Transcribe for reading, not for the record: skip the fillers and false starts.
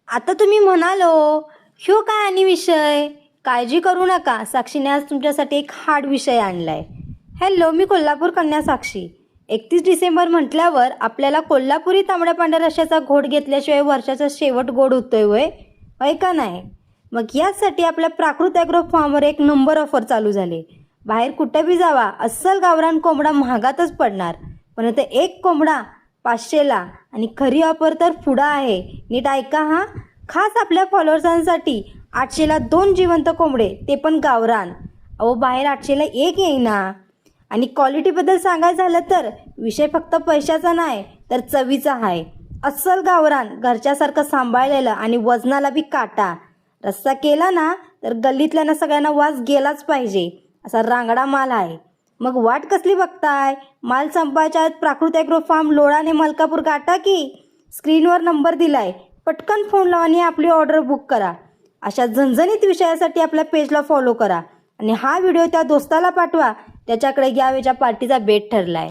आता तुम्ही म्हणालो ह्यो काय आणि विषय. काळजी करू नका, साक्षीने आज तुमच्यासाठी एक हार्ड विषय आणलाय. हॅलो, मी कोल्हापूर कन्या साक्षी. 31 डिसेंबर म्हटल्यावर आपल्याला कोल्हापुरी तांबड्या पांढऱ्या रश्श्याचा घोट घेतल्याशिवाय वर्षाचा शेवट गोड होतोय होय का नाही. मग यासाठी आपल्या प्राकृत ॲग्रो फार्मवर एक नंबर ऑफर चालू झाले. बाहेर कुठं बी जावा, अस्सल गावरान कोंबडा महागातच पडणार, पण आता एक कोंबडा 500ला आणि खरी ऑफर तर पुढं आहे. नीट ऐका हा. खास आपल्या फॉलोअर्सांसाठी 800ला 2 जिवंत कोंबडे, ते पण गावरान. अहो, बाहेर 800ला एक येईना. आणि क्वालिटीबद्दल सांगायचं झालं तर विषय फक्त पैशाचा नाही तर चवीचा आहे. अस्सल गावरान, घरच्यासारखं सांभाळलेलं आणि वजनाला बी काटा. रस्सा केला ना तर गल्लीतल्या सगळ्यांना वास गेलाच पाहिजे असा रांगडा माल आहे. मग वाट कसली बघताय? माल संपायच्या आहेत प्राकृत ॲग्रो फार्म लोणाने मलकापूर गाठा की. स्क्रीनवर नंबर दिलाय, पटकन फोन लावा आणि आपली ऑर्डर बुक करा. अशा झणझणीत विषयासाठी आपल्या पेजला फॉलो करा आणि हा व्हिडिओ त्या दोस्ताला पाठवा त्याच्याकडे यावेळच्या पार्टीचा बेट ठरलाय.